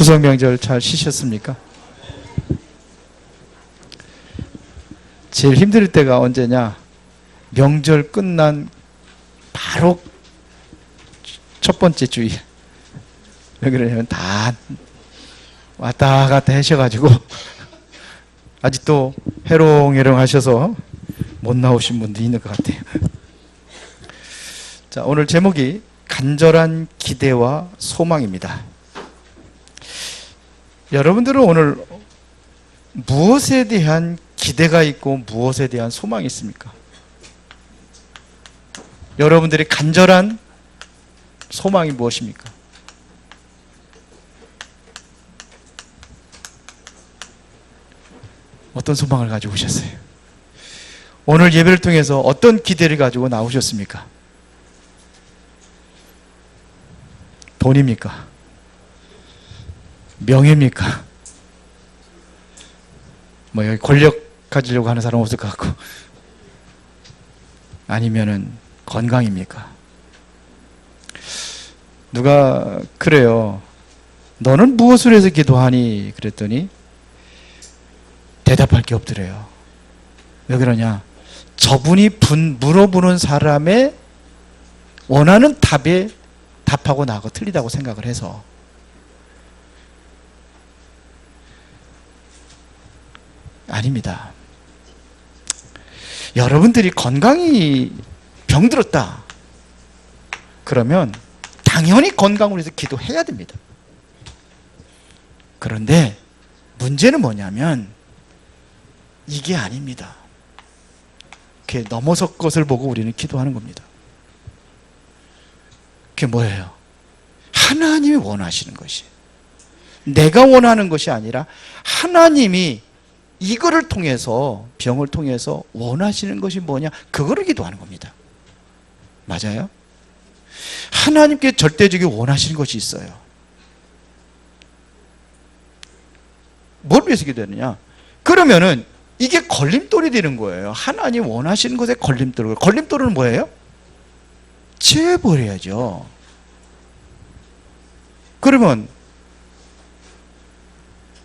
추석 명절 잘 쉬셨습니까? 제일 힘들 때가 언제냐? 명절 끝난 바로 첫 번째 주일. 왜 그러냐면 다 왔다 갔다 하셔가지고 아직도 해롱해롱 하셔서 못 나오신 분도 있는 것 같아요. 자, 오늘 제목이 간절한 기대와 소망입니다. 여러분들은 오늘 무엇에 대한 기대가 있고 무엇에 대한 소망이 있습니까? 여러분들의 간절한 소망이 무엇입니까? 어떤 소망을 가지고 오셨어요? 오늘 예배를 통해서 어떤 기대를 가지고 나오셨습니까? 돈입니까? 명예입니까? 뭐 여기 권력 가지려고 하는 사람 없을 것 같고, 아니면은 건강입니까? 누가 그래요. 너는 무엇을 해서 기도하니? 그랬더니 대답할 게 없더래요. 왜 그러냐? 저분이 물어보는 사람의 원하는 답에 답하고 나하고 틀리다고 생각을 해서. 아닙니다. 여러분들이 건강이 병들었다 그러면 당연히 건강을 위해서 기도해야 됩니다. 그런데 문제는 뭐냐면 이게 아닙니다. 그게 넘어서 것을 보고 우리는 기도하는 겁니다. 그게 뭐예요? 하나님이 원하시는 것이, 내가 원하는 것이 아니라 하나님이 이거를 통해서, 병을 통해서 원하시는 것이 뭐냐, 그거를 기도하는 겁니다. 맞아요? 하나님께 절대적으로 원하시는 것이 있어요. 뭘 위해서 기도하느냐? 그러면은 이게 걸림돌이 되는 거예요. 하나님 원하시는 것에 걸림돌. 걸림돌은 뭐예요? 제어버려야죠. 그러면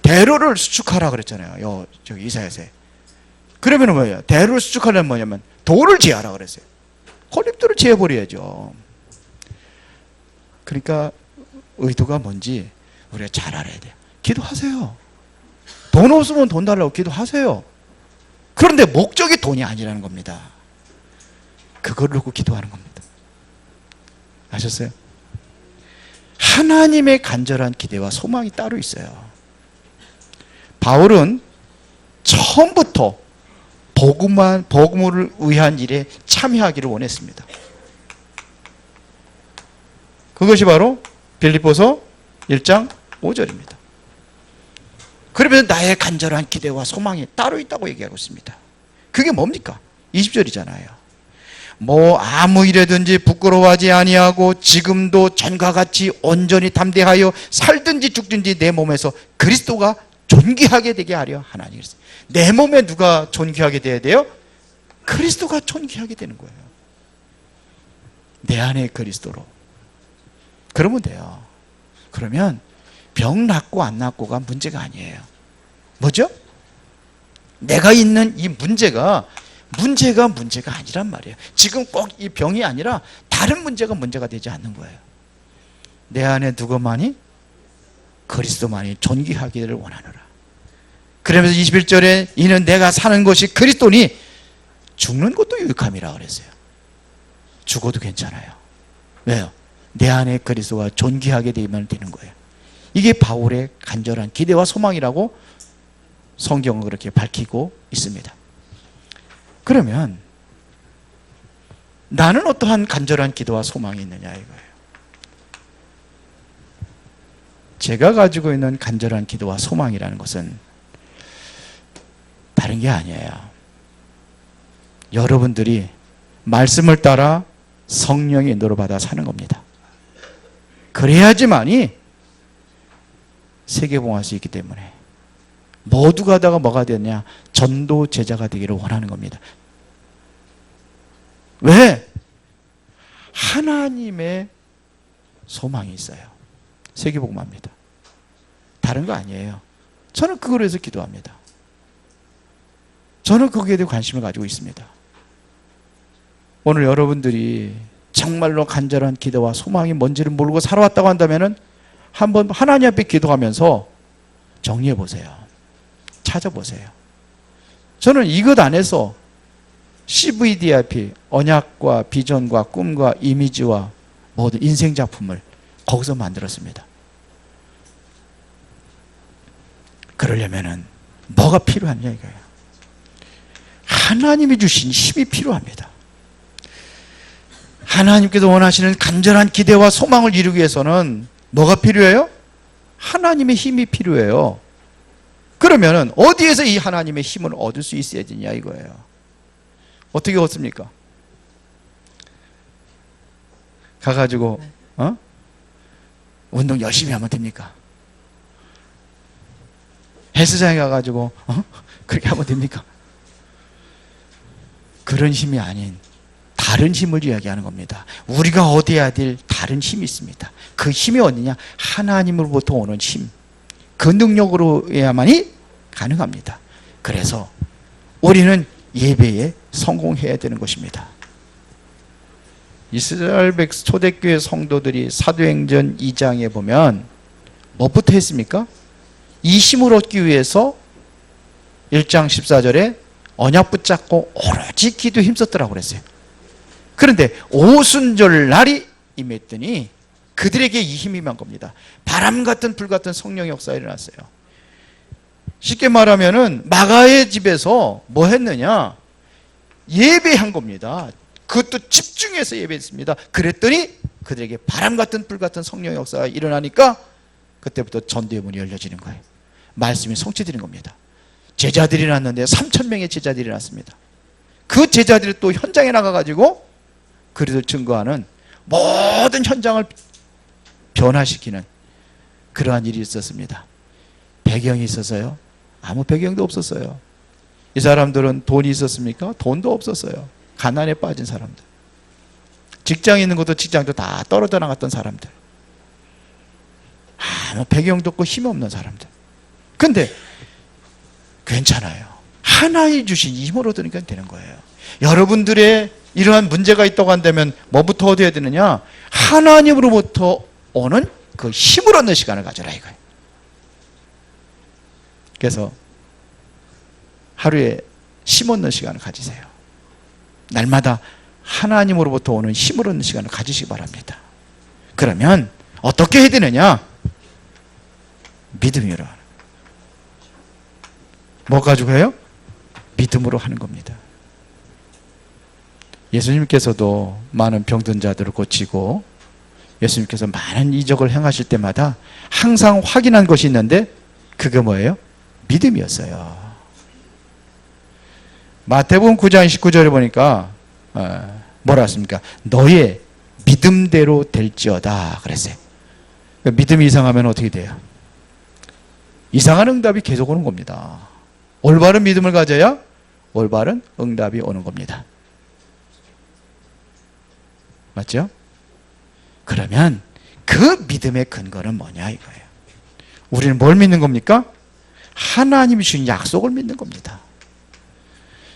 대로를 수축하라 그랬잖아요. 저기 이사야서에. 그러면 뭐예요? 대로를 수축하려면 뭐냐면 돌을 제하라 그랬어요. 걸림돌을 제어버려야죠. 그러니까 의도가 뭔지 우리가 잘 알아야 돼요. 기도하세요. 돈 없으면 돈 달라고 기도하세요. 그런데 목적이 돈이 아니라는 겁니다. 그걸 놓고 기도하는 겁니다. 아셨어요? 하나님의 간절한 기대와 소망이 따로 있어요. 바울은 처음부터 복음을 위한 일에 참여하기를 원했습니다. 그것이 바로 빌립보서 1장 5절입니다. 그러면서 나의 간절한 기대와 소망이 따로 있다고 얘기하고 있습니다. 그게 뭡니까? 20절이잖아요. 뭐 아무 일에든지 부끄러워하지 아니하고 지금도 전과 같이 온전히 담대하여 살든지 죽든지 내 몸에서 그리스도가 존귀하게 되게 하려 하나니. 내 몸에 누가 존귀하게 돼야 돼요? 그리스도가 존귀하게 되는 거예요. 내 안에 그리스도로. 그러면 돼요. 그러면 병 낫고 안 낫고가 문제가 아니에요. 뭐죠? 내가 있는 이 문제가 아니란 말이에요. 지금 꼭 이 병이 아니라 다른 문제가 되지 않는 거예요. 내 안에 누구만이? 그리스도만이 존귀하기를 원하노라. 그러면서 21절에 이는 내가 사는 것이 그리스도니 죽는 것도 유익함이라 그랬어요. 죽어도 괜찮아요. 왜요? 내 안에 그리스도가 존귀하게 되면 되는 거예요. 이게 바울의 간절한 기대와 소망이라고 성경은 그렇게 밝히고 있습니다. 그러면 나는 어떠한 간절한 기도와 소망이 있느냐 이거예요. 제가 가지고 있는 간절한 기도와 소망이라는 것은 다른 게 아니에요. 여러분들이 말씀을 따라 성령의 인도를 받아 사는 겁니다. 그래야지만이 세계봉할 수 있기 때문에 모두가 하다가 뭐가 되냐? 전도 제자가 되기를 원하는 겁니다. 왜? 하나님의 소망이 있어요. 세계복음합니다. 다른 거 아니에요. 저는 그거로 해서 기도합니다. 저는 거기에 대해 관심을 가지고 있습니다. 오늘 여러분들이 정말로 간절한 기도와 소망이 뭔지를 모르고 살아왔다고 한다면 한번 하나님 앞에 기도하면서 정리해 보세요. 찾아보세요. 저는 이것 안에서 CVDIP, 언약과 비전과 꿈과 이미지와 모든 인생 작품을 거기서 만들었습니다. 그러려면은 뭐가 필요하냐 이거예요. 하나님이 주신 힘이 필요합니다. 하나님께서 원하시는 간절한 기대와 소망을 이루기 위해서는 뭐가 필요해요? 하나님의 힘이 필요해요. 그러면은 어디에서 이 하나님의 힘을 얻을 수 있어야 되냐 이거예요. 어떻게 얻습니까? 가가지고 운동 열심히 하면 됩니까? 헬스장에 가가지고 그렇게 하면 됩니까? 그런 힘이 아닌 다른 힘을 이야기하는 겁니다. 우리가 얻어야 될 다른 힘이 있습니다. 그 힘이 어디냐? 하나님으로부터 오는 힘. 그 능력으로야만이 가능합니다. 그래서 우리는 예배에 성공해야 되는 것입니다. 이스라엘 초대교회 성도들이 사도행전 2장에 보면 뭐부터 했습니까? 이 힘을 얻기 위해서 1장 14절에 언약 붙잡고 오로지 기도에 힘썼더라고 그랬어요. 그런데 오순절 날이 임했더니 그들에게 이 힘이 임한 겁니다. 바람 같은 불 같은 성령의 역사가 일어났어요. 쉽게 말하면은 마가의 집에서 뭐 했느냐? 예배한 겁니다. 그것도 집중해서 예배했습니다. 그랬더니 그들에게 바람 같은 불 같은 성령의 역사가 일어나니까 그때부터 전도의 문이 열려지는 거예요. 말씀이 성취되는 겁니다. 제자들이 났는데 3,000명의 제자들이 났습니다. 그 제자들이 또 현장에 나가가지고 그리스도를 증거하는 모든 현장을 변화시키는 그러한 일이 있었습니다. 배경이 있었어요? 아무 배경도 없었어요. 이 사람들은 돈이 있었습니까? 돈도 없었어요. 가난에 빠진 사람들. 직장에 있는 것도 직장도 다 떨어져 나갔던 사람들. 아무 배경도 없고 힘없는 사람들. 근데 괜찮아요. 하나님 주신 힘으로 얻으니까 되는 거예요. 여러분들의 이러한 문제가 있다고 한다면 뭐부터 얻어야 되느냐? 하나님으로부터 오는 그 힘을 얻는 시간을 가져라 이거예요. 그래서 하루에 힘 얻는 시간을 가지세요. 날마다 하나님으로부터 오는 힘을 얻는 시간을 가지시기 바랍니다. 그러면 어떻게 해야 되느냐? 믿음으로 하는. 뭐 가지고 해요? 믿음으로 하는 겁니다. 예수님께서도 많은 병든 자들을 고치고 예수님께서 많은 이적을 행하실 때마다 항상 확인한 것이 있는데 그게 뭐예요? 믿음이었어요. 마태복음 9장 19절에 보니까 뭐라 했습니까? 너의 믿음대로 될지어다 그랬어요. 믿음이 이상하면 어떻게 돼요? 이상한 응답이 계속 오는 겁니다. 올바른 믿음을 가져야 올바른 응답이 오는 겁니다. 맞죠? 그러면 그 믿음의 근거는 뭐냐 이거예요. 우리는 뭘 믿는 겁니까? 하나님이 주신 약속을 믿는 겁니다.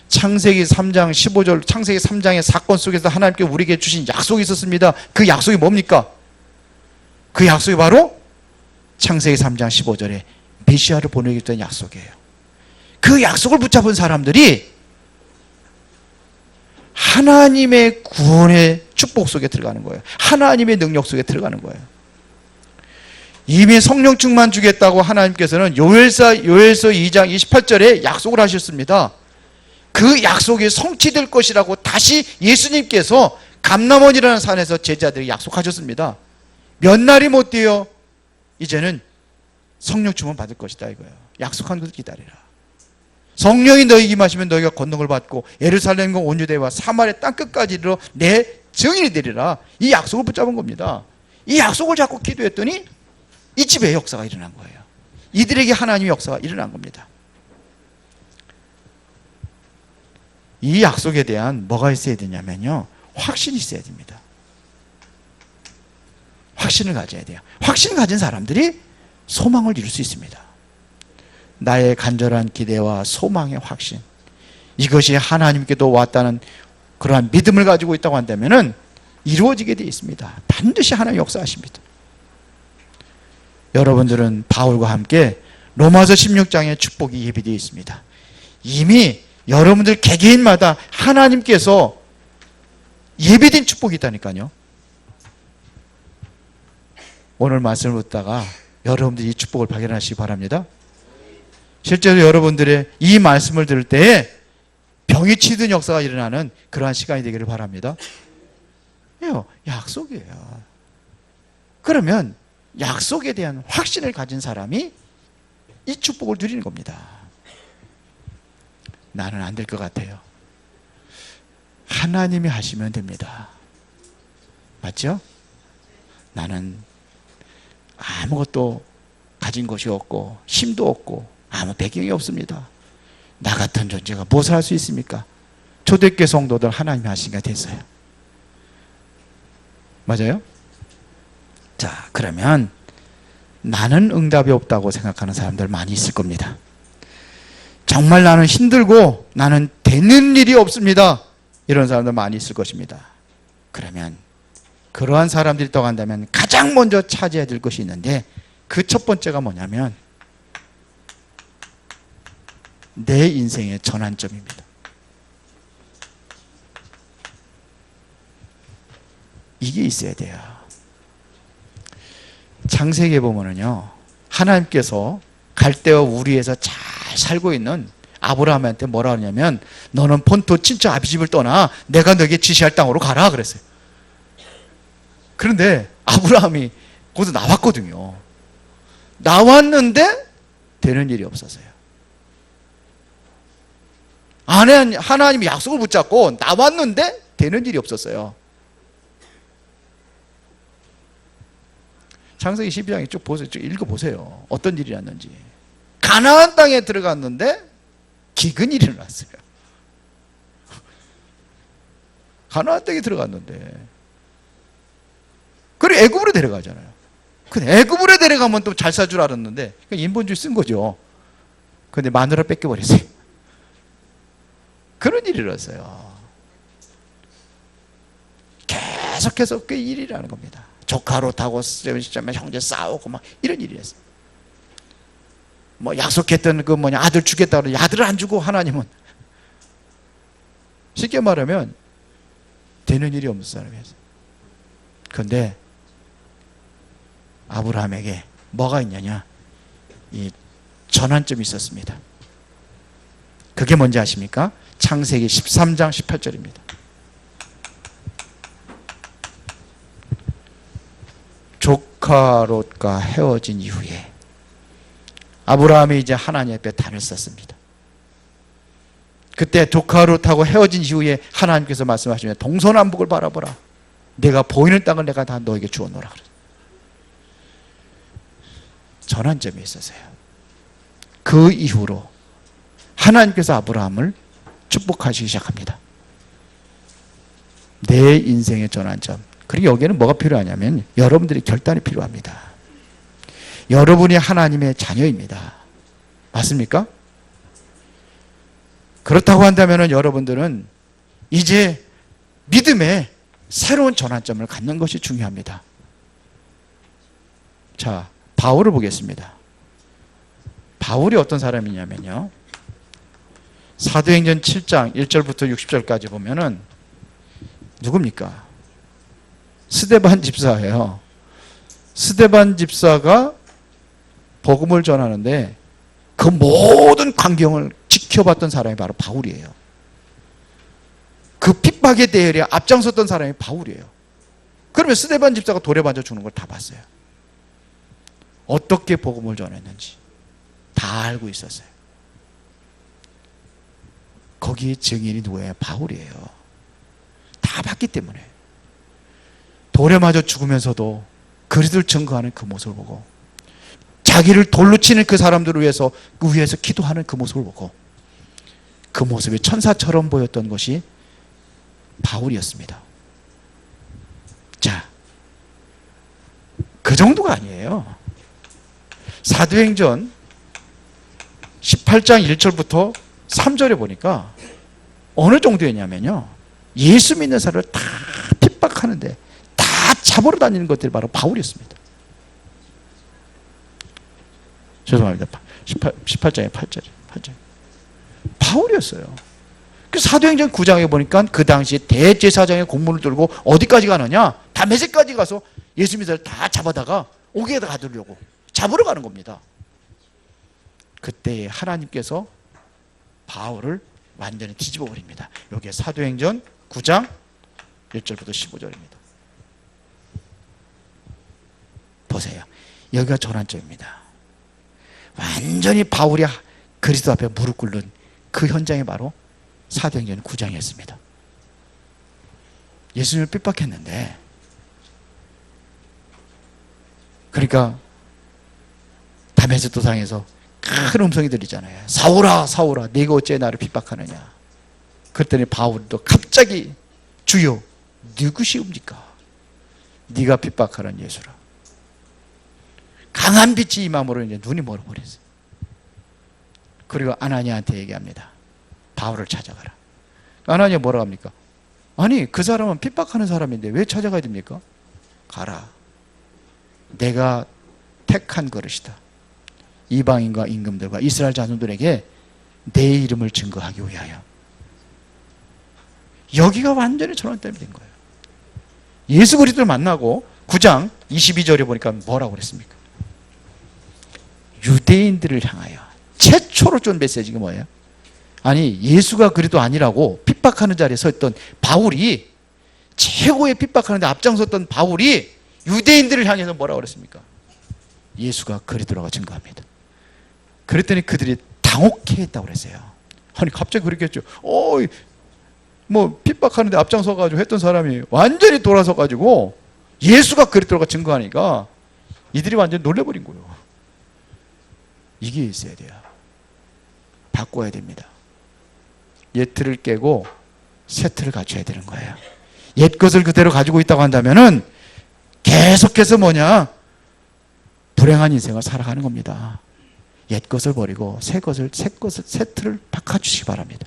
창세기 3장 15절, 창세기 3장의 사건 속에서 하나님께 우리에게 주신 약속이 있었습니다. 그 약속이 뭡니까? 그 약속이 바로 창세기 3장 15절에 메시아를 보내겠다는 약속이에요. 그 약속을 붙잡은 사람들이 하나님의 구원의 축복 속에 들어가는 거예요. 하나님의 능력 속에 들어가는 거예요. 이미 성령 충만 주겠다고 하나님께서는 요엘서 2장 28절에 약속을 하셨습니다. 그 약속이 성취될 것이라고 다시 예수님께서 감람원이라는 산에서 제자들이 약속하셨습니다. 몇 날이 못 돼요. 이제는 성령 충만 받을 것이다 이거예요. 약속한 것을 기다리라. 성령이 너희에게 임하시면 너희가 권능을 받고 예루살렘과 온 유대와 사마리아 땅끝까지 이르러 내 증인이 되리라. 이 약속을 붙잡은 겁니다. 이 약속을 잡고 기도했더니 이 집에 역사가 일어난 거예요. 이들에게 하나님의 역사가 일어난 겁니다. 이 약속에 대한 뭐가 있어야 되냐면요, 확신이 있어야 됩니다. 확신을 가져야 돼요. 확신을 가진 사람들이 소망을 이룰 수 있습니다. 나의 간절한 기대와 소망의 확신, 이것이 하나님께도 왔다는 그러한 믿음을 가지고 있다고 한다면 이루어지게 되어 있습니다. 반드시 하나님 역사하십니다. 여러분들은 바울과 함께 로마서 16장의 축복이 예비되어 있습니다. 이미 여러분들 개개인마다 하나님께서 예비된 축복이 있다니까요. 오늘 말씀을 듣다가 여러분들이 이 축복을 발견하시기 바랍니다. 실제로 여러분들의 이 말씀을 들을 때에 병이 치든 역사가 일어나는 그러한 시간이 되기를 바랍니다. 약속이에요. 그러면 약속에 대한 확신을 가진 사람이 이 축복을 누리는 겁니다. 나는 안 될 것 같아요. 하나님이 하시면 됩니다. 맞죠? 나는 아무것도 가진 것이 없고 힘도 없고 아무 배경이 없습니다. 나 같은 존재가 무엇을 할 수 있습니까? 초대교회 성도들 하나님이 하시니까 됐어요. 맞아요? 자, 그러면 나는 응답이 없다고 생각하는 사람들 많이 있을 겁니다. 정말 나는 힘들고 나는 되는 일이 없습니다. 이런 사람들 많이 있을 것입니다. 그러면 그러한 사람들이 있다고 한다면 가장 먼저 차지해야 될 것이 있는데 그 첫 번째가 뭐냐면 내 인생의 전환점입니다. 이게 있어야 돼요. 창세기에 보면은요, 하나님께서 갈대와 우리에서 잘 살고 있는 아브라함한테 뭐라 하냐면 너는 본토 친척 아비 집을 떠나 내가 너에게 지시할 땅으로 가라 그랬어요. 그런데 아브라함이 거기서 나왔거든요. 나왔는데 되는 일이 없었어요. 하나님이 약속을 붙잡고 나왔는데 되는 일이 없었어요. 창세기 12장에 쭉 보세요. 쭉 읽어보세요. 어떤 일이 났는지. 가나안 땅에 들어갔는데 기근이 일어났어요. 가나안 땅에 들어갔는데. 그리고 애굽으로 데려가잖아요. 근데 애굽으로 데려가면 또 잘 살 줄 알았는데 인본주의 쓴 거죠. 근데 마누라 뺏겨버렸어요. 그런 일이 일어났어요. 계속해서 그 일이라는 겁니다. 조카로 타고 시점에 형제 싸우고 막 이런 일이 있어요. 뭐 약속했던 그 아들 주겠다고 그러는데 아들을 안 주고 하나님은 쉽게 말하면 되는 일이 없는 사람이었어요. 그런데 아브라함에게 뭐가 있냐냐, 이 전환점이 있었습니다. 그게 뭔지 아십니까? 창세기 13장 18절입니다. 조카 롯과 헤어진 이후에 아브라함이 이제 하나님 앞에 단을 썼습니다. 그때 조카 롯하고 헤어진 이후에 하나님께서 말씀하시면 동서남북을 바라보라. 내가 보이는 땅을 내가 다 너에게 주었노라. 전환점이 있었어요. 그 이후로 하나님께서 아브라함을 축복하시기 시작합니다. 내 인생의 전환점. 그리고 여기에는 뭐가 필요하냐면 여러분들의 결단이 필요합니다. 여러분이 하나님의 자녀입니다. 맞습니까? 그렇다고 한다면 여러분들은 이제 믿음의 새로운 전환점을 갖는 것이 중요합니다. 자, 바울을 보겠습니다. 바울이 어떤 사람이냐면요, 사도행전 7장 1절부터 60절까지 보면은 누굽니까? 스데반 집사예요. 스데반 집사가 복음을 전하는데 그 모든 광경을 지켜봤던 사람이 바로 바울이에요. 그 핍박에 대해 앞장섰던 사람이 바울이에요. 그러면 스데반 집사가 돌에 맞아 죽는 걸 다 봤어요. 어떻게 복음을 전했는지 다 알고 있었어요. 거기에 증인이 누구예요? 바울이에요. 다 봤기 때문에. 돌에 맞아 죽으면서도 그리스도를 증거하는 그 모습을 보고, 자기를 돌로 치는 그 사람들을 위해서 그 위에서 기도하는 그 모습을 보고, 그 모습이 천사처럼 보였던 것이 바울이었습니다. 자, 그 정도가 아니에요. 사도행전 18장 1절부터 3절에 보니까 어느 정도였냐면요, 예수 믿는 사람을 다 핍박하는데 다 잡으러 다니는 것들이 바로 바울이었습니다. 죄송합니다. 18장에 8절. 바울이었어요. 그 사도행전 9장에 보니까 그 당시 대제사장의 공문을 들고 어디까지 가느냐? 다메섹까지 가서 예수 믿는 사람을 다 잡아다가 옥에다 가두려고 잡으러 가는 겁니다. 그때 하나님께서 바울을 완전히 뒤집어 버립니다. 여기에 사도행전 9장 1절부터 15절입니다. 보세요. 여기가 전환점입니다. 완전히 바울이 그리스도 앞에 무릎 꿇는 그 현장이 바로 사도행전 9장이었습니다. 예수님을 핍박했는데, 그러니까 다메섹 도상에서 큰 음성이 들리잖아요. 사울아 사울아 네가 어째 나를 핍박하느냐. 그랬더니 바울도 갑자기 주여 누구시옵니까? 네가 핍박하는 예수라. 강한 빛이 임함으로 이제 눈이 멀어버렸어요. 그리고 아나니아한테 얘기합니다. 바울을 찾아가라. 아나니아 뭐라고 합니까? 아니 그 사람은 핍박하는 사람인데 왜 찾아가야 됩니까? 가라. 내가 택한 그릇이다. 이방인과 임금들과 이스라엘 자손들에게 내 이름을 증거하기 위하여. 여기가 완전히 전환점이 된 거예요. 예수 그리스도를 만나고 9장 22절에 보니까 뭐라고 그랬습니까? 유대인들을 향하여 최초로 준 메시지가 뭐예요? 아니 예수가 그리스도 아니라고 핍박하는 자리에 서 있던 바울이, 최고의 핍박하는데 앞장섰던 바울이 유대인들을 향해서 뭐라고 그랬습니까? 예수가 그리스도라고 증거합니다. 그랬더니 그들이 당혹해했다고 그랬어요. 아니 갑자기 그렇겠죠. 뭐 핍박하는데 앞장서가지고 했던 사람이 완전히 돌아서가지고 예수가 그리스도라고 증거하니까 이들이 완전히 놀래버린 거예요. 이게 있어야 돼요. 바꿔야 됩니다. 옛 틀을 깨고 새 틀을 갖춰야 되는 거예요. 옛 것을 그대로 가지고 있다고 한다면은 계속해서 불행한 인생을 살아가는 겁니다. 옛 것을 버리고 새 틀을 바꿔주시기 바랍니다.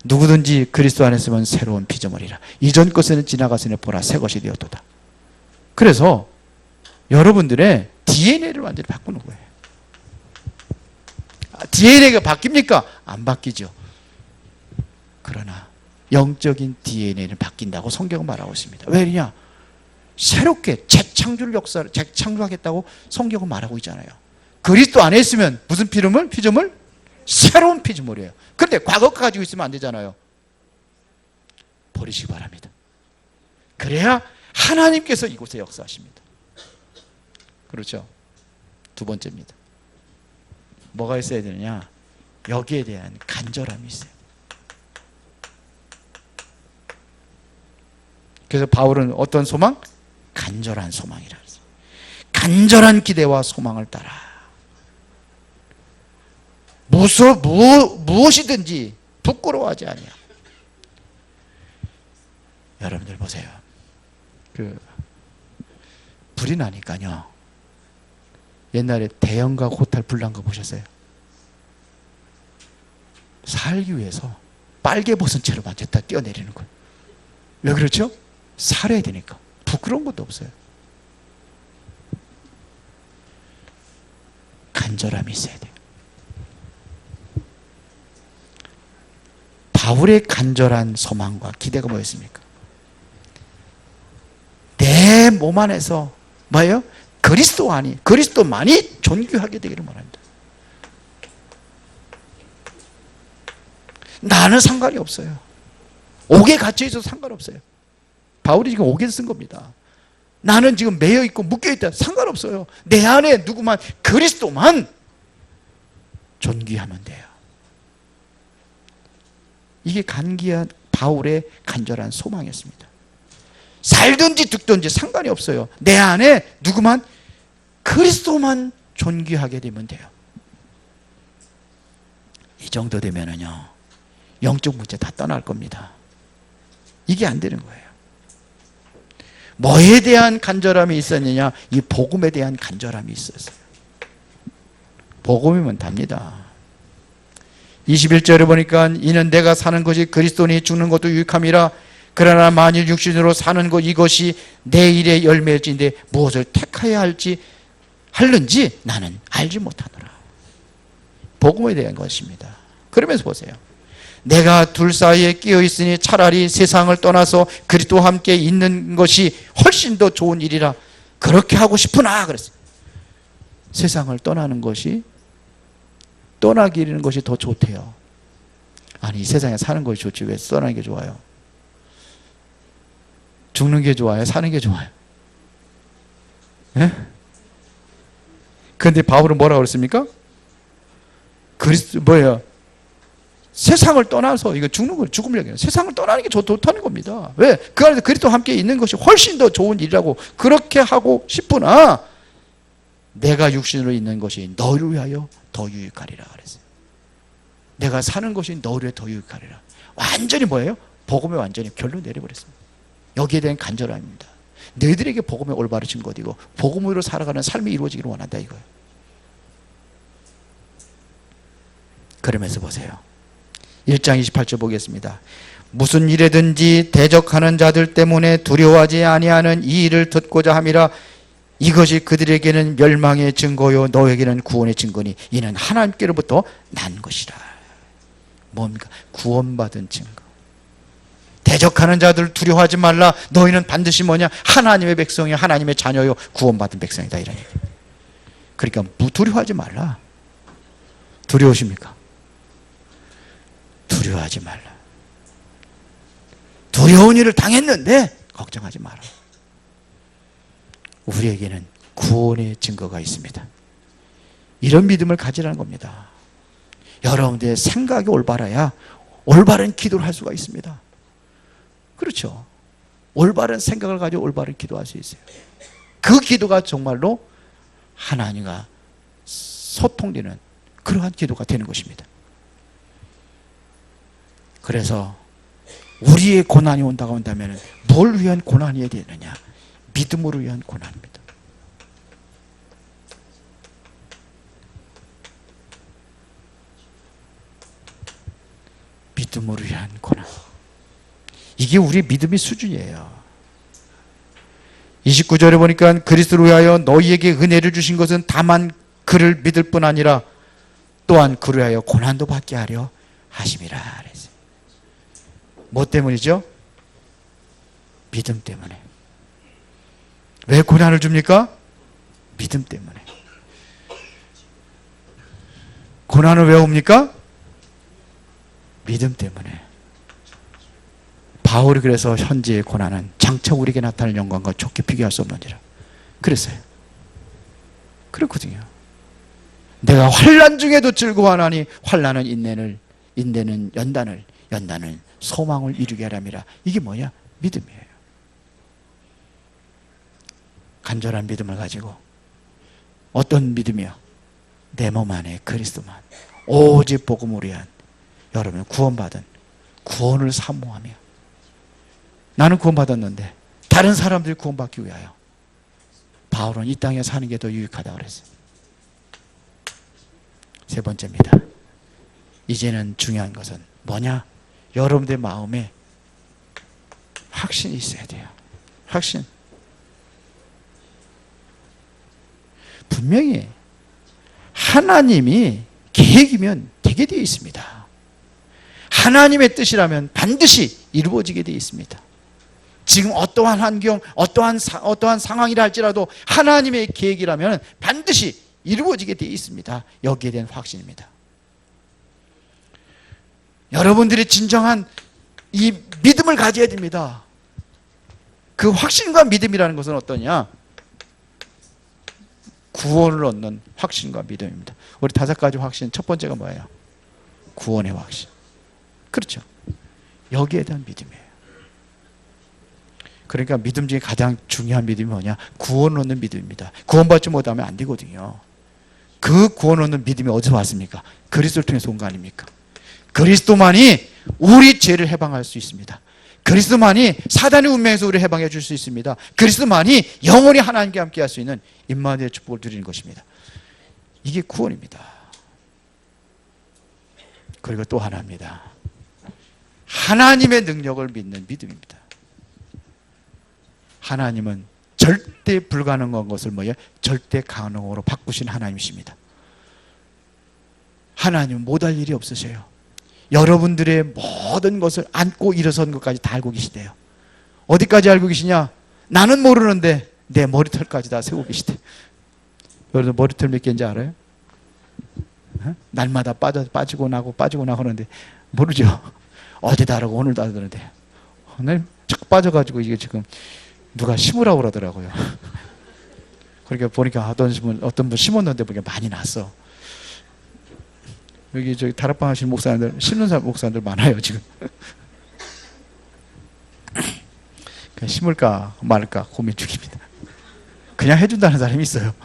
누구든지 그리스도 안에 있으면 새로운 피조물이라. 이전 것에는 지나갔으니 보라 새 것이 되었도다. 그래서 여러분들의 DNA를 완전히 바꾸는 거예요. DNA가 바뀝니까? 안 바뀌죠. 그러나 영적인 DNA는 바뀐다고 성경은 말하고 있습니다. 왜냐? 새롭게 재창조를 재창조하겠다고 성경은 말하고 있잖아요. 그리스도 안에 있으면 무슨 피조물? 새로운 피조물이에요. 그런데 과거 거 가지고 있으면 안 되잖아요. 버리시기 바랍니다. 그래야 하나님께서 이곳에 역사하십니다. 그렇죠? 두 번째입니다. 뭐가 있어야 되느냐? 여기에 대한 간절함이 있어요. 그래서 바울은 어떤 소망? 간절한 소망이라 했어요. 간절한 기대와 소망을 따라 무엇이든지 부끄러워하지 아니야. 여러분들 보세요. 불이 나니까요. 옛날에 대형각 호텔 불난 거 보셨어요? 살기 위해서 빨개 벗은 채로 완전 다 뛰어내리는 거예요. 왜 그렇죠? 살아야 되니까. 부끄러운 것도 없어요. 간절함이 있어야 돼요. 바울의 간절한 소망과 기대가 뭐였습니까? 내 몸 안에서 뭐예요? 그리스도만이 존귀하게 되기를 원합니다. 나는 상관이 없어요. 옥에 갇혀 있어도 상관없어요. 바울이 지금 옥에 쓴 겁니다. 나는 지금 매여 있고 묶여 있다. 상관없어요. 내 안에 누구만 그리스도만 존귀하면 돼요. 이게 간기한 바울의 간절한 소망이었습니다. 살든지 죽든지 상관이 없어요. 내 안에 누구만 그리스도만 존귀하게 되면 돼요. 이 정도 되면은요, 영적 문제 다 떠날 겁니다. 이게 안 되는 거예요. 뭐에 대한 간절함이 있었느냐? 이 복음에 대한 간절함이 있었어요. 복음이면 답니다. 21절에 보니까 이는 내가 사는 것이 그리스도니 죽는 것도 유익함이라. 그러나 만일 육신으로 사는 것 이것이 내 일의 열매일진데 무엇을 택하여야 할는지 나는 알지 못하노라. 복음에 대한 것입니다. 그러면서 보세요. 내가 둘 사이에 끼어 있으니 차라리 세상을 떠나서 그리스도와 함께 있는 것이 훨씬 더 좋은 일이라. 그렇게 하고 싶으나 그랬어요. 세상을 떠나는 것이, 떠나기는 것이 더 좋대요. 아니, 이 세상에 사는 것이 좋지 왜 떠나는 게 좋아요? 죽는 게 좋아요? 사는 게 좋아요? 예? 그런데 바울은 뭐라고 그랬습니까? 세상을 떠나서, 이거 죽는 거, 죽음이라고 해요. 세상을 떠나는 게 좋다는 겁니다. 왜? 그 안에서 그리스도와 함께 있는 것이 훨씬 더 좋은 일이라고. 그렇게 하고 싶으나 내가 육신으로 있는 것이 너를 위하여 더 유익하리라 그랬어요. 내가 사는 것이 너를 위해 더 유익하리라. 완전히 뭐예요? 복음에 완전히 결론 내려버렸습니다. 여기에 대한 간절함입니다. 너희들에게 복음의 올바른 증거이고 복음으로 살아가는 삶이 이루어지기를 원한다 이거예요. 그러면서 보세요. 1장 28절 보겠습니다. 무슨 일에든지 대적하는 자들 때문에 두려워하지 아니하는 이 일을 듣고자 함이라. 이것이 그들에게는 멸망의 증거요 너에게는 구원의 증거니 이는 하나님께로부터 난 것이라. 뭡니까? 구원받은 증거. 대적하는 자들 두려워하지 말라. 너희는 반드시 뭐냐? 하나님의 백성이요 하나님의 자녀요 구원받은 백성이다 이런 얘기. 그러니까 두려워하지 말라. 두려우십니까? 두려워하지 말라. 두려운 일을 당했는데 걱정하지 마라. 우리에게는 구원의 증거가 있습니다. 이런 믿음을 가지라는 겁니다. 여러분들의 생각이 올바라야 올바른 기도를 할 수가 있습니다. 그렇죠. 올바른 생각을 가지고 올바른 기도할 수 있어요. 그 기도가 정말로 하나님과 소통되는 그러한 기도가 되는 것입니다. 그래서 우리의 고난이 온다고 한다면 뭘 위한 고난이 되느냐? 믿음으로 위한 고난입니다. 믿음으로 위한 고난. 이게 우리 믿음의 수준이에요. 29절에 보니까 그리스도를 위하여 너희에게 은혜를 주신 것은 다만 그를 믿을 뿐 아니라 또한 그를 위하여 고난도 받게 하려 하심이라 그랬어요. 뭐 때문이죠? 믿음 때문에. 왜 고난을 줍니까? 믿음 때문에. 고난을 왜 옵니까? 믿음 때문에. 바울이 그래서 현재의 고난은 장차 우리에게 나타날 영광과 좋게 비교할 수 없는지라 그랬어요. 그렇거든요. 내가 환난 중에도 즐거워하나니 환난은 인내는 연단은 소망을 이루게 하람이라. 이게 뭐냐? 믿음이에요. 간절한 믿음을 가지고. 어떤 믿음이요? 내 몸 안에 그리스도만 오직 복음을 위한 여러분 구원받은 구원을 사모하며 나는 구원받았는데 다른 사람들이 구원받기 위하여 바울은 이 땅에 사는 게 더 유익하다고 그랬어요. 세 번째입니다. 이제는 중요한 것은 뭐냐? 여러분들 마음에 확신이 있어야 돼요. 확신. 분명히 하나님이 계획이면 되게 되어 있습니다. 하나님의 뜻이라면 반드시 이루어지게 되어 있습니다. 지금 어떠한 환경, 어떠한 상황이라 할지라도 하나님의 계획이라면 반드시 이루어지게 되어 있습니다. 여기에 대한 확신입니다. 여러분들이 진정한 이 믿음을 가져야 됩니다. 그 확신과 믿음이라는 것은 어떠냐? 구원을 얻는 확신과 믿음입니다. 우리 5가지 확신, 첫 번째가 뭐예요? 구원의 확신. 그렇죠. 여기에 대한 믿음이에요. 그러니까 믿음 중에 가장 중요한 믿음이 뭐냐? 구원을 얻는 믿음입니다. 구원받지 못하면 안 되거든요. 그 구원 얻는 믿음이 어디서 왔습니까? 그리스도를 통해서 온 거 아닙니까? 그리스도만이 우리 죄를 해방할 수 있습니다. 그리스도만이 사단의 운명에서 우리를 해방해 줄 수 있습니다. 그리스도만이 영원히 하나님께 함께 할 수 있는 임마누엘의 축복을 누리는 것입니다. 이게 구원입니다. 그리고 또 하나입니다. 하나님의 능력을 믿는 믿음입니다. 하나님은 절대 불가능한 것을 뭐예요? 절대 가능으로 바꾸신 하나님이십니다. 하나님은 못할 일이 없으세요. 여러분들의 모든 것을 안고 일어선 것까지 다 알고 계시대요. 어디까지 알고 계시냐? 나는 모르는데 내 머리털까지 다 세우고 계시대. 여러분 머리털 몇 개인지 알아요? 날마다 빠지고 나고 하는데 모르죠. 어제 다르고 오늘 다르는데 오늘 쫙 빠져가지고 이게 지금 누가 심으라고 그러더라고요. 그러니까 보니까 어떤 분 심었는데 보니까 많이 났어. 여기 저기 다락방 하시는 목사님들, 심는 목사님들 많아요 지금. 그냥 심을까 말까 고민 중입니다. 그냥 해준다는 사람이 있어요.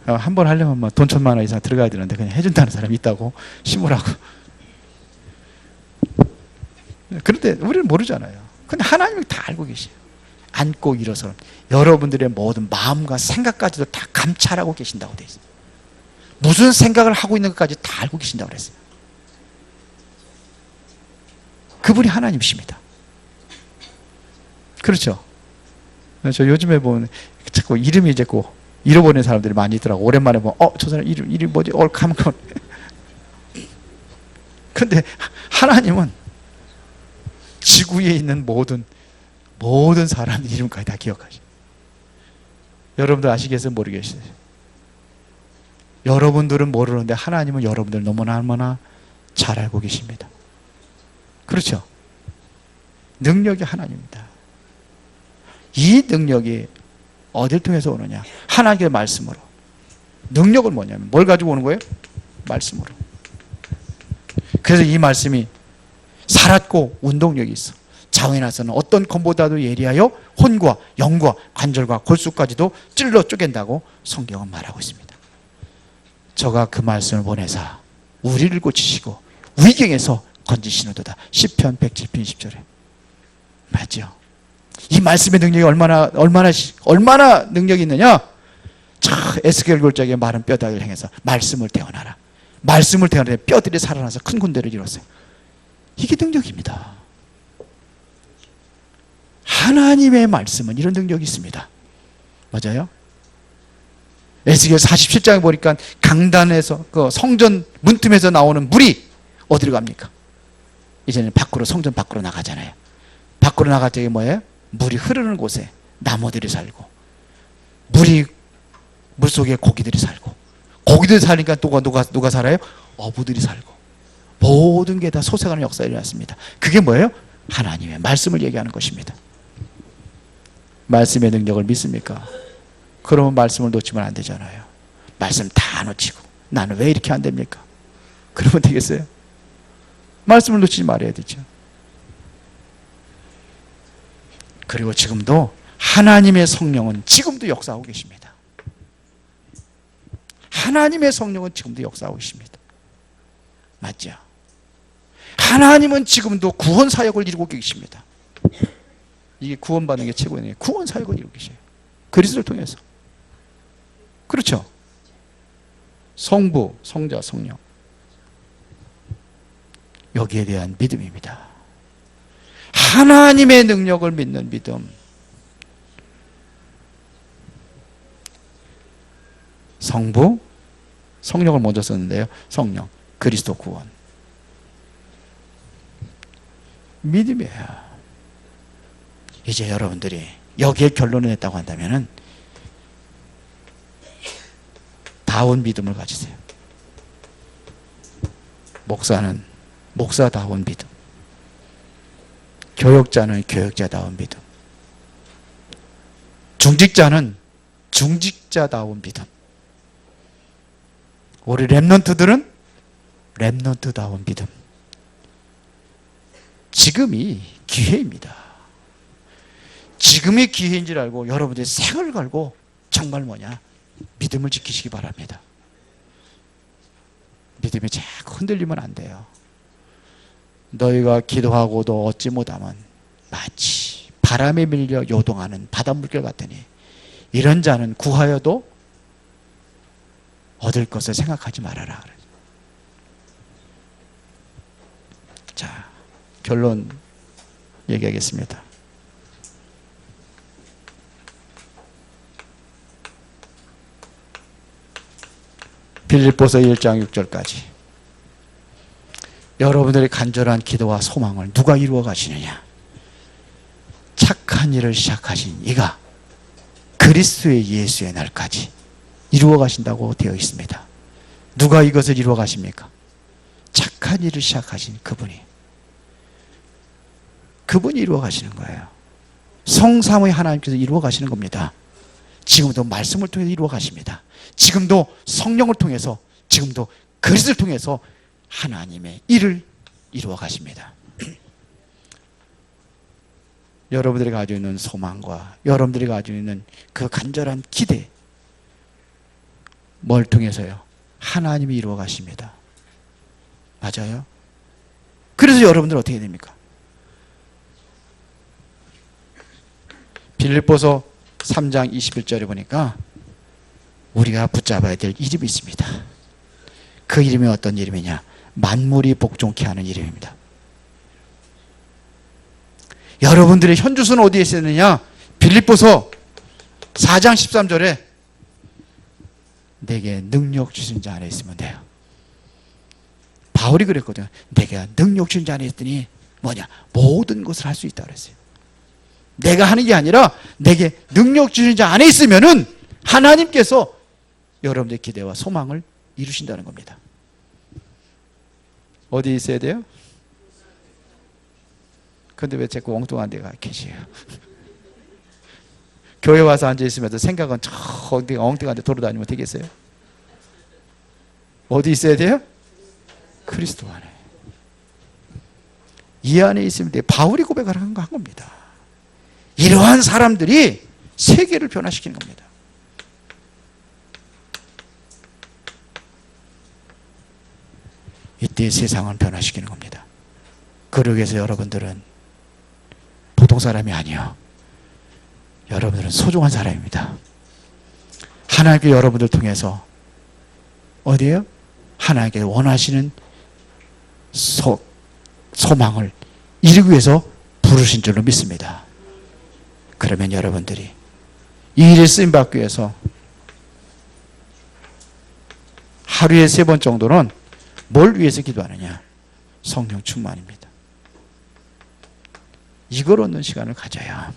한 번 하려면 돈 1,000만 원 이상 들어가야 되는데 그냥 해준다는 사람이 있다고 심으라고. 그런데 우리는 모르잖아요. 근데 하나님이 다 알고 계세요. 안고 일어서 여러분들의 모든 마음과 생각까지도 다 감찰하고 계신다고 되어 있어요. 무슨 생각을 하고 있는 것까지 다 알고 계신다고 그랬어요. 그분이 하나님이십니다. 그렇죠? 저 요즘에 보면 자꾸 이름이 자꾸 잃어버리는 사람들이 많이 있더라고. 오랜만에 보면 저 사람 이름이 뭐지? 가면 근데 하나님은 지구에 있는 모든 사람 이름까지 다 기억하셔. 여러분들 아시겠어요? 모르겠어요? 여러분들은 모르는데 하나님은 여러분들 너무나 잘 알고 계십니다. 그렇죠? 능력이 하나님입니다. 이 능력이 어딜 통해서 오느냐? 하나님의 말씀으로. 능력은 뭐냐면 뭘 가지고 오는 거예요? 말씀으로. 그래서 이 말씀이 살았고 운동력이 있어. 장에 나서는 어떤 검보다도 예리하여 혼과 영과 관절과 골수까지도 찔러 쪼갠다고 성경은 말하고 있습니다. 저가 그 말씀을 보내사 우리를 고치시고 위경에서 건지시는도다. 시편 107편 10절에 맞죠? 이 말씀의 능력이 얼마나 능력이 있느냐? 에스겔 골짜기에 마른 뼈다귀를 향해서 말씀을 태어나라. 말씀을 태어나라. 뼈들이 살아나서 큰 군대를 이뤘어요. 이게 능력입니다. 하나님의 말씀은 이런 능력이 있습니다. 맞아요? 에스겔 47장에 보니까 강단에서 그 성전 문틈에서 나오는 물이 어디로 갑니까? 이제는 성전 밖으로 나가잖아요. 밖으로 나갈 때 뭐예요? 물이 흐르는 곳에 나무들이 살고 물속에 고기들이 살고 고기들이 살니까 누가 살아요? 어부들이 살고 모든 게 다 소생하는 역사가 일어났습니다. 그게 뭐예요? 하나님의 말씀을 얘기하는 것입니다. 말씀의 능력을 믿습니까? 그러면 말씀을 놓치면 안 되잖아요. 말씀 다 놓치고 나는 왜 이렇게 안 됩니까? 그러면 되겠어요? 말씀을 놓치지 말아야 되죠. 그리고 지금도 하나님의 성령은 지금도 역사하고 계십니다. 하나님의 성령은 지금도 역사하고 계십니다. 맞죠? 하나님은 지금도 구원 사역을 이루고 계십니다. 이게 구원받는 게 최고의 구원 사역을 이루고 계셔요. 그리스도를 통해서. 그렇죠? 성부, 성자, 성령. 여기에 대한 믿음입니다. 하나님의 능력을 믿는 믿음. 성부, 성령을 먼저 썼는데요. 성령, 그리스도 구원. 믿음이에요. 이제 여러분들이 여기에 결론을 냈다고 한다면 다운 믿음을 가지세요. 목사는 목사다운 믿음, 교역자는 교역자다운 믿음, 중직자는 중직자다운 믿음, 우리 렘넌트들은 렘넌트다운 믿음. 지금이 기회입니다. 지금이 기회인 줄 알고 여러분들이 생을 걸고 정말 믿음을 지키시기 바랍니다. 믿음이 자꾸 흔들리면 안 돼요. 너희가 기도하고도 얻지 못하면 마치 바람에 밀려 요동하는 바닷물결 같으니 이런 자는 구하여도 얻을 것을 생각하지 말아라. 결론 얘기하겠습니다. 빌립보서 1장 6절까지 여러분들의 간절한 기도와 소망을 누가 이루어 가시느냐? 착한 일을 시작하신 이가 그리스도의 예수의 날까지 이루어 가신다고 되어 있습니다. 누가 이것을 이루어 가십니까? 착한 일을 시작하신 그분이 이루어 가시는 거예요. 성삼의 하나님께서 이루어 가시는 겁니다. 지금도 말씀을 통해서 이루어 가십니다. 지금도 성령을 통해서, 지금도 그리스도를 통해서 하나님의 일을 이루어 가십니다. 여러분들이 가지고 있는 소망과 여러분들이 가지고 있는 그 간절한 기대, 뭘 통해서요? 하나님이 이루어 가십니다. 맞아요? 그래서 여러분들 어떻게 됩니까? 빌립보서 3장 21절에 보니까 우리가 붙잡아야 될 이름이 있습니다. 그 이름이 어떤 이름이냐? 만물이 복종케 하는 이름입니다. 여러분들의 현주소는 어디에 있었느냐? 빌립보서 4장 13절에 내게 능력 주신 자 안에 있으면 돼요. 바울이 그랬거든요. 내가 능력 주신 자 안에 있더니 뭐냐? 모든 것을 할 수 있다 그랬어요. 내가 하는 게 아니라 내게 능력 주신 자 안에 있으면은 하나님께서 여러분들의 기대와 소망을 이루신다는 겁니다. 어디 있어야 돼요? 근데 왜 자꾸 엉뚱한 데가 계세요? 교회 와서 앉아있으면서 생각은 엉뚱한 데 돌아다니면 되겠어요? 어디 있어야 돼요? 그리스도 안에. 이 안에 있으면 돼요. 바울이 고백을 한 겁니다. 이러한 사람들이 세계를 변화시키는 겁니다. 이때 세상을 변화시키는 겁니다. 그러기 위해서 여러분들은 보통 사람이 아니요. 여러분들은 소중한 사람입니다. 하나님께 여러분들 통해서 어디에요? 하나님께 원하시는 소망을 이루기 위해서 부르신 줄로 믿습니다. 그러면 여러분들이 이 일에 쓰임받기 위해서 하루에 3번 정도는 뭘 위해서 기도하느냐? 성령 충만입니다. 이걸 얻는 시간을 가져야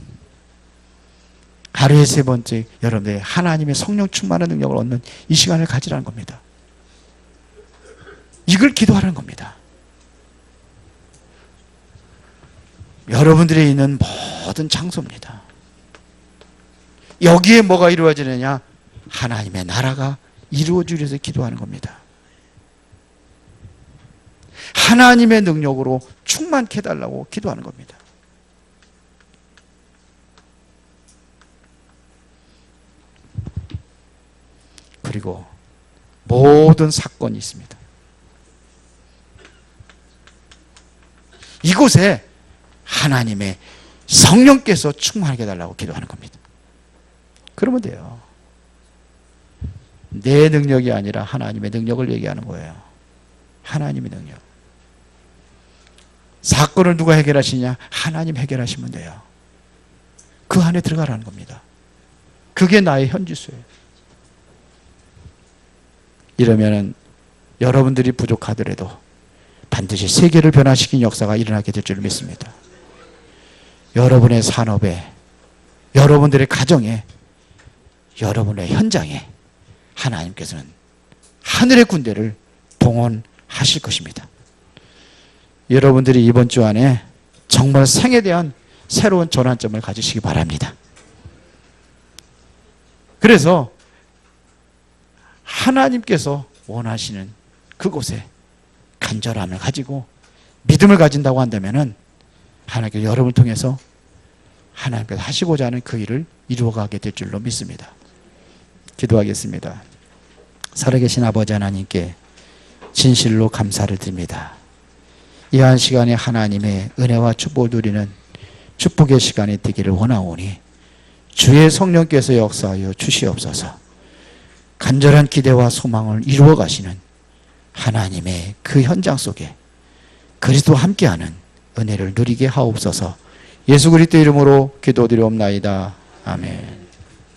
하루에 3번째 여러분들이 하나님의 성령 충만한 능력을 얻는 이 시간을 가지라는 겁니다. 이걸 기도하라는 겁니다. 여러분들이 있는 모든 장소입니다. 여기에 뭐가 이루어지느냐? 하나님의 나라가 이루어지기 위해서 기도하는 겁니다. 하나님의 능력으로 충만케 해달라고 기도하는 겁니다. 그리고 모든 사건이 있습니다. 이곳에 하나님의 성령께서 충만하게 해달라고 기도하는 겁니다. 그러면 돼요. 내 능력이 아니라 하나님의 능력을 얘기하는 거예요. 하나님의 능력. 사건을 누가 해결하시냐? 하나님 해결하시면 돼요. 그 안에 들어가라는 겁니다. 그게 나의 현지수예요. 이러면은 여러분들이 부족하더라도 반드시 세계를 변화시킨 역사가 일어나게 될 줄 믿습니다. 여러분의 산업에, 여러분들의 가정에, 여러분의 현장에 하나님께서는 하늘의 군대를 동원하실 것입니다. 여러분들이 이번 주 안에 정말 생에 대한 새로운 전환점을 가지시기 바랍니다. 그래서 하나님께서 원하시는 그곳에 간절함을 가지고 믿음을 가진다고 한다면은 하나님께서 여러분을 통해서 하나님께서 하시고자 하는 그 일을 이루어가게 될 줄로 믿습니다. 기도하겠습니다. 살아계신 아버지 하나님께 진실로 감사를 드립니다. 이 한 시간에 하나님의 은혜와 축복을 누리는 축복의 시간이 되기를 원하오니 주의 성령께서 역사하여 주시옵소서. 간절한 기대와 소망을 이루어 가시는 하나님의 그 현장 속에 그리스도와 함께하는 은혜를 누리게 하옵소서. 예수 그리스도 이름으로 기도드리옵나이다. 아멘.